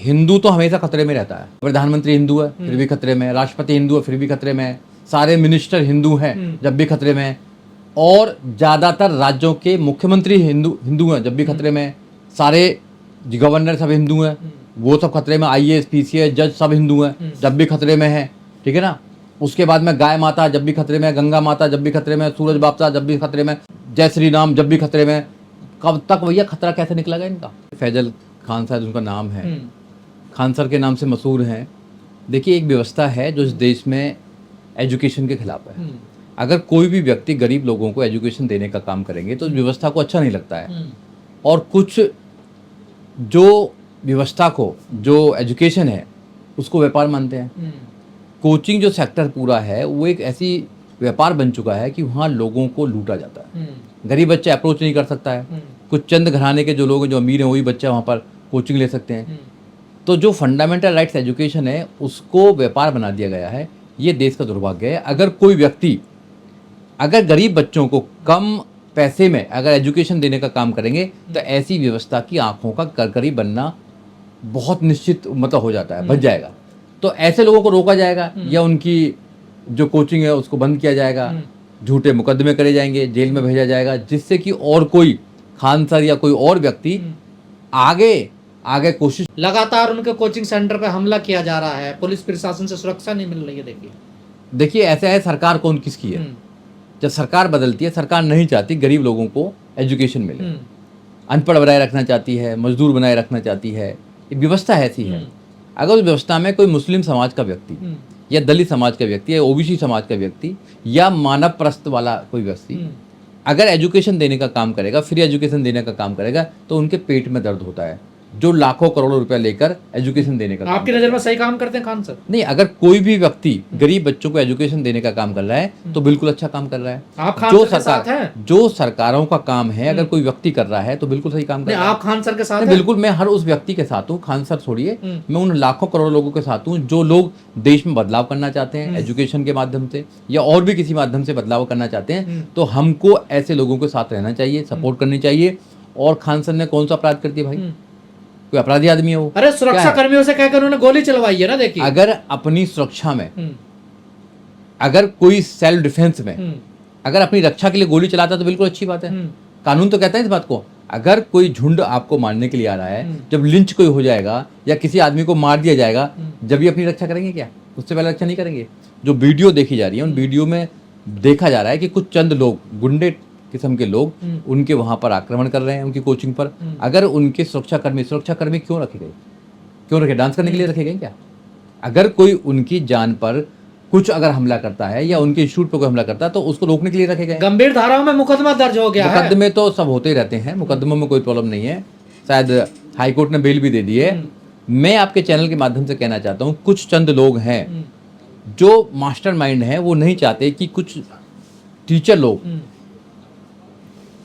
हिंदू तो हमेशा खतरे में रहता है। प्रधानमंत्री हिंदू है फिर भी खतरे में, राष्ट्रपति हिंदू है फिर भी खतरे में, सारे मिनिस्टर हिंदू हैं जब भी खतरे में, और ज़्यादातर राज्यों के मुख्यमंत्री हिंदू हैं जब भी खतरे में, सारे गवर्नर सब हिंदू हैं वो सब खतरे में, IAS PCS जज सब हिंदू हैं जब भी खतरे में है, ठीक है ना। उसके बाद में गाय माता जब भी खतरे में, गंगा माता जब भी खतरे में, सूरज बादशाह जब भी खतरे में, जय श्री राम जब भी खतरे में। कब तक भैया खतरा कैसे निकलेगा इनका। फैजल खान साहब उनका नाम है, खान सर के नाम से मशहूर हैं। देखिए एक व्यवस्था है जो इस देश में एजुकेशन के खिलाफ है। अगर कोई भी व्यक्ति गरीब लोगों को एजुकेशन देने का काम करेंगे तो उस व्यवस्था को अच्छा नहीं लगता है। और कुछ जो व्यवस्था को, जो एजुकेशन है उसको व्यापार मानते हैं। कोचिंग जो सेक्टर पूरा है वो एक ऐसी व्यापार बन चुका है कि वहाँ लोगों को लूटा जाता है। गरीब बच्चा अप्रोच नहीं कर सकता है, कुछ चंद घराने के जो लोग हैं जो अमीर हैं वही बच्चा वहाँ पर कोचिंग ले सकते हैं। तो जो फंडामेंटल राइट्स एजुकेशन है उसको व्यापार बना दिया गया है। ये देश का दुर्भाग्य है। अगर कोई व्यक्ति अगर गरीब बच्चों को कम पैसे में अगर एजुकेशन देने का काम करेंगे तो ऐसी व्यवस्था की आंखों का करकरी बनना बहुत निश्चित मतलब हो जाता है, बच जाएगा। तो ऐसे लोगों को रोका जाएगा या उनकी जो कोचिंग है उसको बंद किया जाएगा, झूठे मुकदमे करे जाएंगे, जेल में भेजा जाएगा, जिससे कि और कोई खान सर या कोई और व्यक्ति आगे कोशिश। लगातार उनके कोचिंग सेंटर पे हमला किया जा रहा है, पुलिस प्रशासन से सुरक्षा नहीं मिल रही है। देखिए ऐसा है, सरकार कौन किसकी है। जब सरकार बदलती है, सरकार नहीं चाहती गरीब लोगों को एजुकेशन मिले, अनपढ़ बनाए रखना चाहती है, मजदूर बनाए रखना चाहती है। व्यवस्था ऐसी है। अगर उस व्यवस्था में कोई मुस्लिम समाज का व्यक्ति या दलित समाज का व्यक्ति या OBC समाज का व्यक्ति या मानव प्रस्थ वाला कोई व्यक्ति अगर एजुकेशन देने का काम करेगा, फ्री एजुकेशन देने का काम करेगा, तो उनके पेट में दर्द होता है जो लाखों करोड़ों रुपया लेकर एजुकेशन देने का। आपकी नज़र में सही काम करते हैं खान सर? नहीं, अगर कोई भी व्यक्ति गरीब बच्चों को एजुकेशन देने का काम कर रहा है तो बिल्कुल अच्छा काम कर रहा है। आप खान सर के साथ हैं? जो सरकारों का काम है, अगर कोई व्यक्ति कर रहा है तो बिल्कुल सही काम कर रहा है। आप खान सर के साथ हैं? बिल्कुल, मैं हर उस व्यक्ति के साथ हूँ। खान सर छोड़िए, मैं उन लाखों करोड़ों लोगों के साथ हूँ जो लोग देश में बदलाव करना चाहते हैं एजुकेशन के माध्यम से या और भी किसी माध्यम से बदलाव करना चाहते हैं। तो हमको ऐसे लोगों के साथ रहना चाहिए, सपोर्ट करनी चाहिए। और खान सर ने कौन सा अपराध कर दिया भाई? कोई अपराधी आदमी है वो? अरे सुरक्षा कर्मियों से कहकर उन्होंने गोली चलवाई है ना। देखिए अगर अपनी सुरक्षा में अगर कोई सेल्फ डिफेंस में अगर अपनी रक्षा के लिए गोली चलाता तो बिल्कुल अच्छी बात है। कानून तो कहता है इस बात को। अगर कोई झुंड आपको मारने के लिए आ रहा है, जब लिंच कोई हो जाएगा या किसी आदमी को मार दिया जाएगा, जब भी अपनी रक्षा करेंगे क्या? उससे पहले रक्षा नहीं करेंगे। जो वीडियो देखी जा रही है उन वीडियो में देखा जा रहा है कि कुछ चंद लोग, गुंडे किस्म के लोग उनके वहां पर आक्रमण कर रहे हैं उनकी कोचिंग पर। अगर उनके सुरक्षाकर्मी क्यों रखे गए? क्यों रखे? डांस करने के लिए रखे गए क्या? अगर कोई उनकी जान पर कुछ अगर हमला करता है या उनके इंस्टीट्यूट पर कोई हमला करता है तो उसको रोकने के लिए रखे गए। गंभीर धाराओं में मुकदमा दर्ज हो गया है। मुकदमे तो सब होते ही रहते हैं, मुकदमों में कोई प्रॉब्लम नहीं है। शायद हाईकोर्ट ने बेल भी दे दी है। मैं आपके चैनल के माध्यम से कहना चाहता हूँ, कुछ चंद लोग हैं जो मास्टरमाइंड हैं, वो नहीं चाहते कि कुछ टीचर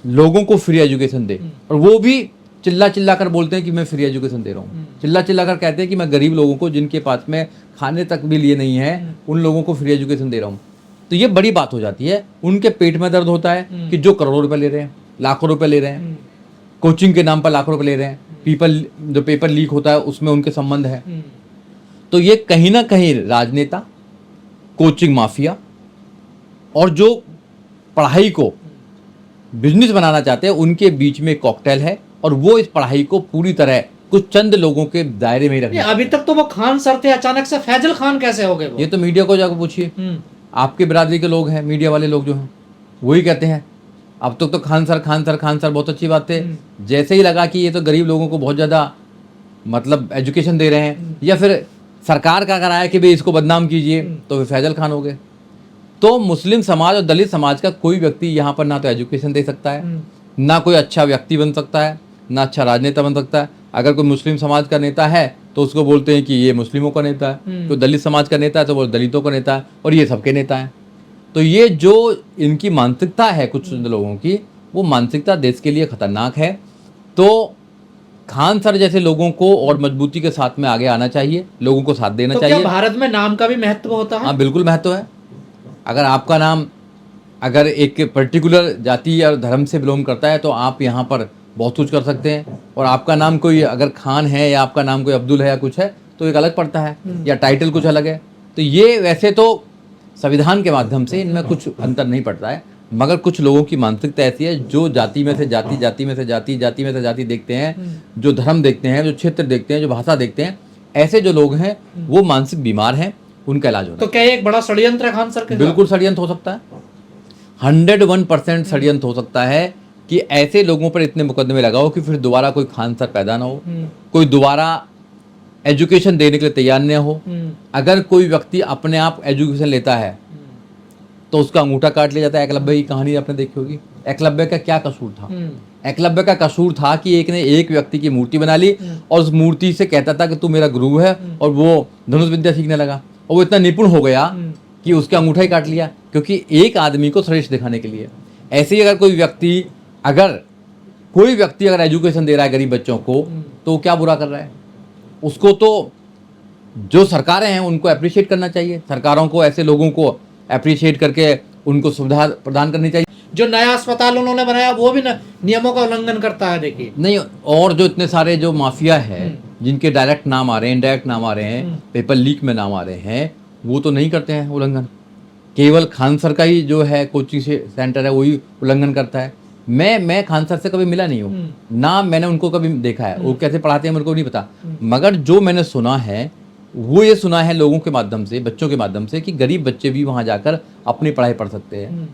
लोगों को फ्री एजुकेशन दे। और वो भी चिल्ला कर बोलते हैं कि मैं फ्री एजुकेशन दे रहा हूँ। चिल्ला कर कहते हैं कि मैं गरीब लोगों को, जिनके पास में खाने तक भी लिए नहीं है, उन लोगों को फ्री एजुकेशन दे रहा हूँ। तो ये बड़ी बात हो जाती है। उनके पेट में दर्द होता है कि जो करोड़ों रुपए ले रहे हैं, लाखों रुपए ले रहे हैं, कोचिंग के नाम पर लाखों रुपए ले रहे हैं, जो पेपर लीक होता है उसमें उनके संबंध है। तो ये कहीं ना कहीं राजनेता, कोचिंग माफिया और जो पढ़ाई को बिजनेस बनाना चाहते हैं उनके बीच में कॉकटेल है। और वो इस पढ़ाई को पूरी तरह कुछ चंद लोगों के दायरे में ही रखना। अभी तक तो वो खान सर थे, अचानक से फैजल खान कैसे हो गए? ये तो मीडिया को जाकर पूछिए। आपके बिरादरी के लोग हैं, मीडिया वाले लोग जो हैं वही कहते हैं। अब तक तो खान सर बहुत अच्छी बात थे। जैसे ही लगा कि ये तो गरीब लोगों को बहुत ज्यादा मतलब एजुकेशन दे रहे हैं या फिर सरकार का अगर आया कि भाई इसको बदनाम कीजिए, तो फिर फैजल खान हो गए। तो मुस्लिम समाज और दलित समाज का कोई व्यक्ति यहाँ पर ना तो एजुकेशन दे सकता है, ना कोई अच्छा व्यक्ति बन सकता है, ना अच्छा राजनेता बन सकता है। अगर कोई मुस्लिम समाज का नेता है तो उसको बोलते हैं कि ये मुस्लिमों का नेता है, कोई दलित समाज का नेता है तो वो दलितों का नेता है, और ये सबके नेता हैं। तो ये जो इनकी मानसिकता है कुछ लोगों की, वो मानसिकता देश के लिए खतरनाक है। तो खान सर जैसे लोगों को और मजबूती के साथ में आगे आना चाहिए, लोगों को साथ देना चाहिए। क्या भारत में नाम का भी महत्व होता है? हाँ, बिल्कुल महत्व है। अगर आपका नाम अगर एक पर्टिकुलर जाति या धर्म से बिलोंग करता है तो आप यहाँ पर बहुत कुछ कर सकते हैं। और आपका नाम कोई अगर खान है या आपका नाम कोई अब्दुल है या कुछ है तो एक अलग पड़ता है, या टाइटल कुछ अलग है। तो ये वैसे तो संविधान के माध्यम से इनमें कुछ अंतर नहीं पड़ता है, मगर कुछ लोगों की मानसिकता ऐसी है जो जाति में से जाति, जाति में से जाति, जाति में से जाति देखते हैं, जो धर्म देखते हैं, जो क्षेत्र देखते हैं, जो भाषा देखते हैं, ऐसे जो लोग हैं वो मानसिक बीमार हैं, उनका इलाज होना। तो क्या ये एक बड़ा षड्यंत्र है खान सर के? बिल्कुल षड्यंत्र हो सकता है, 101% षड्यंत्र हो सकता है कि ऐसे लोगों पर इतने मुकदमे लगाओ कि फिर दोबारा कोई खान सर पैदा ना हो, कोई दोबारा एजुकेशन देने के लिए तैयार न हो। अगर कोई व्यक्ति अपने आप एजुकेशन लेता है तो उसका अंगूठा काट लिया जाता है। एकलव्य की कहानी आपने देखी होगी। एकलव्य का क्या कसूर था? एकलव्य का कसूर था कि एक ने एक व्यक्ति की मूर्ति बना ली और उस मूर्ति से कहता था कि तू मेरा गुरु है, और वो धनुष विद्या सीखने लगा और वो इतना निपुण हो गया कि उसका अंगूठा ही काट लिया, क्योंकि एक आदमी को श्रेष्ठ दिखाने के लिए। ऐसे ही अगर कोई व्यक्ति अगर एजुकेशन दे रहा है गरीब बच्चों को, तो क्या बुरा कर रहा है? उसको तो जो सरकारें हैं उनको अप्रिशिएट करना चाहिए। सरकारों को ऐसे लोगों को अप्रिशिएट करके उनको सुविधा प्रदान करनी चाहिए। जो नया अस्पताल उन्होंने बनाया वो भी नियमों का उल्लंघन करता है, देखिए। नहीं, और जो इतने सारे जो माफिया है जिनके डायरेक्ट नाम आ रहे हैं, इनडायरेक्ट नाम आ रहे हैं, पेपर लीक में नाम आ रहे हैं, वो तो नहीं करते हैं उल्लंघन। केवल खान सर का ही जो है कोचिंग सेंटर है वही उल्लंघन करता है। मैं खान सर से कभी मिला नहीं हूँ, ना मैंने उनको कभी देखा है, वो कैसे पढ़ाते हैं मेरे को नहीं पता। मगर जो मैंने सुना है वो ये सुना है लोगों के माध्यम से, बच्चों के माध्यम से, कि गरीब बच्चे भी वहां जाकर अपनी पढ़ाई पढ़ सकते हैं,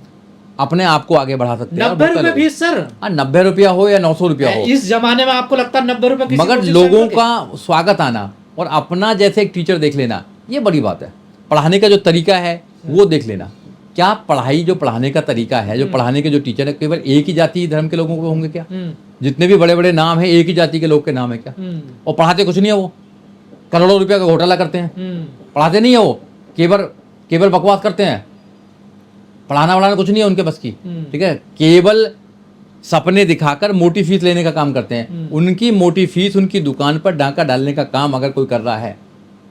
अपने आप को आगे बढ़ा सकते हैं। 90 रुपए फीस सर? 90 रुपया हो या 900 रुपया हो, इस जमाने में आपको लगता है 90 रुपए? मगर लोगों का स्वागत आना और अपना जैसे एक टीचर देख लेना, ये बड़ी बात है। पढ़ाने का जो तरीका है वो देख लेना। क्या पढ़ाई जो पढ़ाने का तरीका है, जो पढ़ाने के जो टीचर है, केवल एक ही जाति धर्म के लोगों को होंगे क्या? जितने भी बड़े बड़े नाम है एक ही जाति के लोग के नाम है क्या? और पढ़ाते कुछ नहीं है, वो करोड़ों रुपया का घोटाला करते हैं। पढ़ाते नहीं है वो, केवल बकवास करते हैं। पढ़ाना कुछ नहीं है उनके बस की, ठीक है। केवल सपने दिखाकर मोटी फीस लेने का काम करते हैं। उनकी मोटी फीस उनकी दुकान पर डाका डालने का काम अगर कोई कर रहा है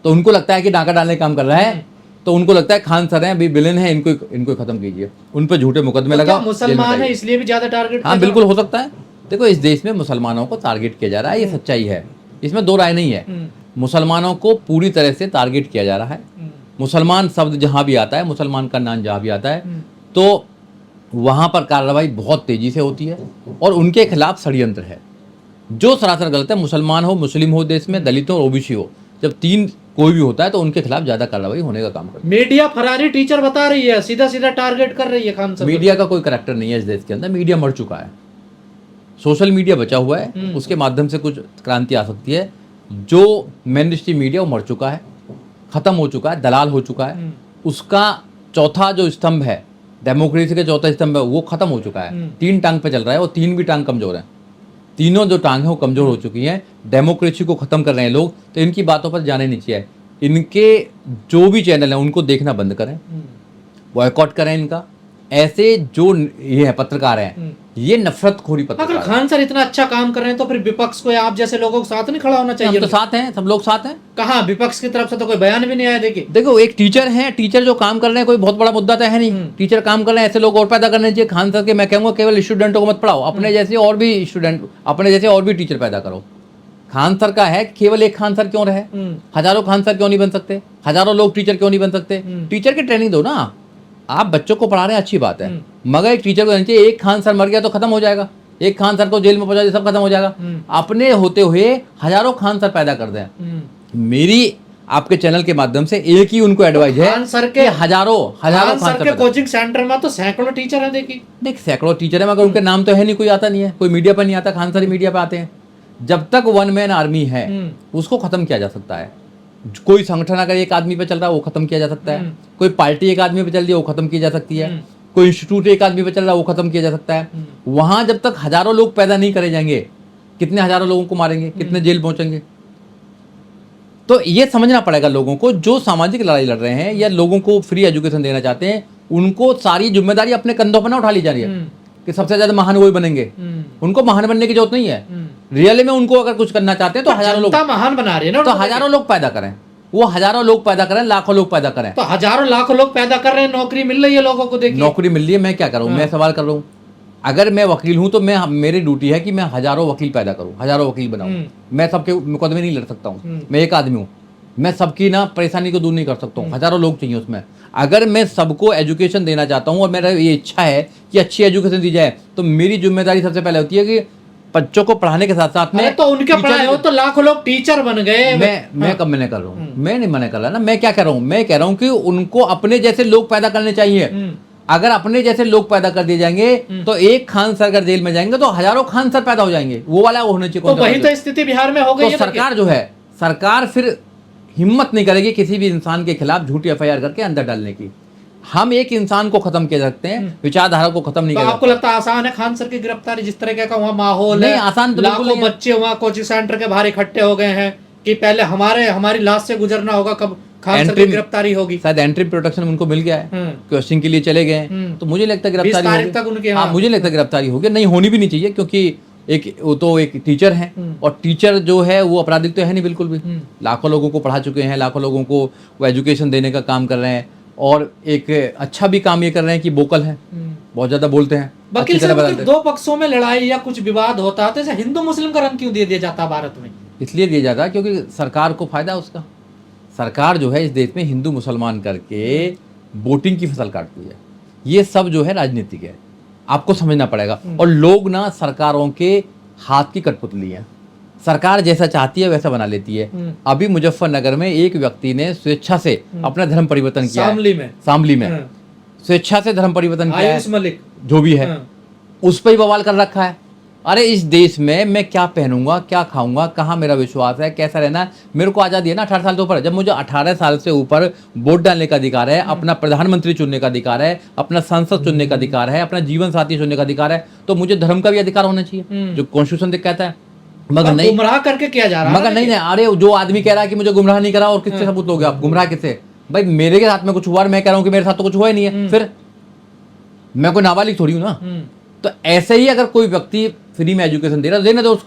तो उनको लगता है कि डाका डालने का काम कर रहा है, तो उनको लगता है खान सर हैं, अभी विलेन है, इनको खत्म कीजिए, उन पर झूठे मुकदमे लगाओ। मुसलमान है इसलिए भी ज्यादा टारगेट? हाँ, बिल्कुल हो सकता है। देखो, इस देश में मुसलमानों को टारगेट किया जा रहा है, ये सच्चाई है, इसमें दो राय नहीं है। मुसलमानों को पूरी तरह से टारगेट किया जा रहा है। मुसलमान शब्द जहां भी आता है, मुसलमान का नाम जहां भी आता है, तो वहां पर कार्रवाई बहुत तेजी से होती है और उनके खिलाफ षड्यंत्र है जो सरासर गलत है। मुसलमान हो, मुस्लिम हो देश में, दलित हो, ओबीसी हो, जब तीन कोई भी होता है तो उनके खिलाफ ज्यादा कार्रवाई होने का काम करता है। मीडिया फरारी टीचर बता रही है, सीधा सीधा टारगेट कर रही है खान सर। मीडिया का कोई करैक्टर नहीं है इस देश के अंदर। मीडिया मर चुका है, सोशल मीडिया बचा हुआ है, उसके माध्यम से कुछ क्रांति आ सकती है। जो मेन स्ट्रीम मीडिया वो मर चुका है, खत्म हो चुका है, दलाल हो चुका है। उसका चौथा जो स्तंभ है, डेमोक्रेसी का चौथा स्तंभ है, वो खत्म हो चुका है। 3 टांग पे चल रहा है, वो 3 भी टांग कमजोर है। तीनों जो टांग है वो कमजोर हो चुकी हैं। डेमोक्रेसी को खत्म कर रहे हैं लोग, तो इनकी बातों पर जाने नहीं चाहिए। इनके जो भी चैनल हैं उनको देखना बंद करें, बॉयकॉट करें इनका। ऐसे जो ये है पत्रकार हैं, ये नफरतखोरी पत्रकार। अगर खान सर इतना अच्छा काम कर रहे हैं तो फिर विपक्ष को आप जैसे लोगों के साथ नहीं खड़ा होना चाहिए? हम तो साथ हैं, सब लोग साथ हैं। कहाँ विपक्ष की तरफ से तो कोई बयान भी नहीं आया। देखो, एक टीचर है, टीचर जो काम कर रहे हैं, कोई बहुत बड़ा मुद्दा तो है नहीं। टीचर काम कर रहे हैं, ऐसे लोग और पैदा करने चाहिए। खान सर के मैं कहूँगा केवल स्टूडेंटों को मत पढ़ाओ, अपने जैसे और भी स्टूडेंट, अपने जैसे और भी टीचर पैदा करो। खान सर का है, केवल एक खान सर क्यों रहे? हजारों खान सर क्यों नहीं बन सकते? हजारों लोग टीचर क्यों नहीं बन सकते? टीचर की ट्रेनिंग दो ना। आप बच्चों को पढ़ा रहे हैं, अच्छी बात है, मगर एक टीचर को देना चाहिए। एक खान सर मर गया तो खत्म हो जाएगा, एक खान सर को जेल में पहुंचा दिया, सब खत्म हो जाएगा। अपने होते हुए हजारों खान सर पैदा कर दें। मेरी आपके चैनल के माध्यम से एक ही उनको एडवाइस है, खान सर के हजारों खान सर के कोचिंग सेंटर में तो सैकड़ों टीचर हैं। देखिए सैकड़ों टीचर है, मगर उनके नाम तो है नहीं, कोई आता नहीं है, कोई मीडिया पर नहीं आता। खान सर ही मीडिया पे आते हैं। जब तक 1 मैन आर्मी है उसको खत्म किया जा सकता है। कोई संगठन अगर एक आदमी पे चल रहा है वो खत्म किया जा सकता है। कोई पार्टी एक आदमी पे चल रही है वो खत्म की जा सकती है। कोई इंस्टीट्यूट एक आदमी पे चल रहा है वो खत्म किया जा सकता है। वहां जब तक हजारों लोग पैदा नहीं करे जाएंगे, कितने हजारों लोगों को मारेंगे, कितने जेल पहुंचेंगे? तो ये समझना पड़ेगा लोगों को, जो सामाजिक लड़ाई लड़ रहे हैं या लोगों को फ्री एजुकेशन देना चाहते हैं, उनको सारी जिम्मेदारी अपने कंधों पर ना उठा ली जा रही है कि सबसे ज्यादा महान वही बनेंगे। उनको महान बनने की जरूरत नहीं है। रियल में उनको अगर कुछ करना चाहते हैं तो हजारों लोग महान बना रही है ना, तो हजारों लोग पैदा करें। वो हजारों लोग पैदा करें, लाखों लोग पैदा करें। तो हजारों लाखों लोग पैदा कर रहे हैं, नौकरी मिल रही है लोगों को। देखिए नौकरी मिल रही है, मैं क्या कर रहा हूँ? मैं सवाल कर रहा हूँ, अगर मैं वकील हूं तो मैं मेरी ड्यूटी है कि मैं हजारों वकील पैदा करूं, हजारों वकील बनाऊं। मैं सबके मुकदमे नहीं लड़ सकता हूं, मैं एक आदमी हूं, मैं सबकी ना परेशानी को दूर नहीं कर सकता हूं, हजारों लोग चाहिए उसमें। अगर मैं सबको एजुकेशन देना चाहता हूं और मेरा ये इच्छा है कि अच्छी एजुकेशन दी जाए, तो मेरी जिम्मेदारी सबसे पहले होती है कि बच्चों को पढ़ाने के साथ साथ में, तो उनके पढ़ाए हो तो लाखों लोग टीचर बन गए। मैं कब मैंने कर रहा हूँ, मैं नहीं मना कर रहा ना, मैं क्या कह रहा हूँ, मैं कह रहा हूँ कि उनको अपने जैसे लोग पैदा करने चाहिए। अगर अपने जैसे लोग पैदा कर दिए जाएंगे तो एक खान सर अगर जेल में जाएंगे तो हजारों खान सर पैदा हो जाएंगे, वो वाला वो होने चाहिए। तो वही तो स्थिति बिहार में हो गई है। तो सरकार जो है, सरकार फिर हिम्मत नहीं करेगी किसी भी इंसान के खिलाफ झूठी एफआईआर करके अंदर डालने की। हम एक इंसान को खत्म कर सकते हैं, विचारधारा को खत्म नहीं तो कर आपको लगता है आसान है खान सर की गिरफ्तारी? जिस तरह का वहाँ माहौल नहीं, है, आसान तो बिल्कुल लाखों नहीं है। बच्चे वहाँ कोचिंग सेंटर के बाहर इकट्ठे हो गए हैं कि पहले हमारी लाश से गुजरना होगा, कब खान सर की गिरफ्तारी होगी। शायद एंट्री प्रोटेक्शन उनको मिल गया है, क्वेश्चन के लिए चले गए, तो मुझे लगता है 20 गिरफ्तारी तारीख होगी। तक उनके हाँ, मुझे लगता है गिरफ्तारी होगी, नहीं होनी भी नहीं चाहिए, क्योंकि वो तो एक टीचर है, और टीचर जो है वो अपराधिक तो है नहीं बिल्कुल भी। लाखों लोगों को पढ़ा चुके हैं, लाखों लोगों को वो एजुकेशन देने का काम कर रहे हैं, और एक अच्छा भी काम ये कर रहे हैं कि वोकल है, बहुत ज्यादा बोलते हैं। वकील साहब, दो पक्षों में लड़ाई या कुछ विवाद होता है तो ऐसे हिंदू मुस्लिम का रंग क्यों दे दिया जाता है भारत में? इसलिए दिया जाता है क्योंकि सरकार को फायदा है उसका। सरकार जो है इस देश में हिंदू मुसलमान करके वोटिंग की फसल काटती है। ये सब जो है राजनीतिक है, आपको समझना पड़ेगा। और लोग ना सरकारों के हाथ की कठपुतली है, सरकार जैसा चाहती है वैसा बना लेती है। अभी मुजफ्फरनगर में एक व्यक्ति ने स्वेच्छा से अपना धर्म परिवर्तन किया, शामली में स्वेच्छा से धर्म परिवर्तन किया है, मलिक जो भी है, उस पर ही बवाल कर रखा है। अरे इस देश में मैं क्या पहनूंगा, क्या खाऊंगा, कहाँ मेरा विश्वास है, कैसा रहना है, मेरे को आज़ादी है ना 18 साल से ऊपर। जब मुझे 18 साल से ऊपर वोट डालने का अधिकार है, अपना प्रधानमंत्री चुनने का अधिकार है, अपना संसद चुनने का अधिकार है, अपना जीवन साथी चुनने का अधिकार है, तो मुझे धर्म का भी अधिकार होना चाहिए, जो कॉन्स्टिट्यूशन कहता है। मगर नहीं, गुमराह करके किया जा रहा है। मगर नहीं, अरे जो आदमी कह रहा है कि मुझे गुमराह नहीं करा, और किससे सबूत लोगे आप? गुमराह किससे? भाई मेरे के साथ में कुछ हुआ और मैं कह रहा हूँ कि मेरे साथ तो कुछ हुआ ही नहीं है, फिर मैं कोई नाबालिग थोड़ी हूँ ना। तो ऐसे ही अगर कोई व्यक्ति फ्री में एजुकेशन दे रहा है, देने दो उसको।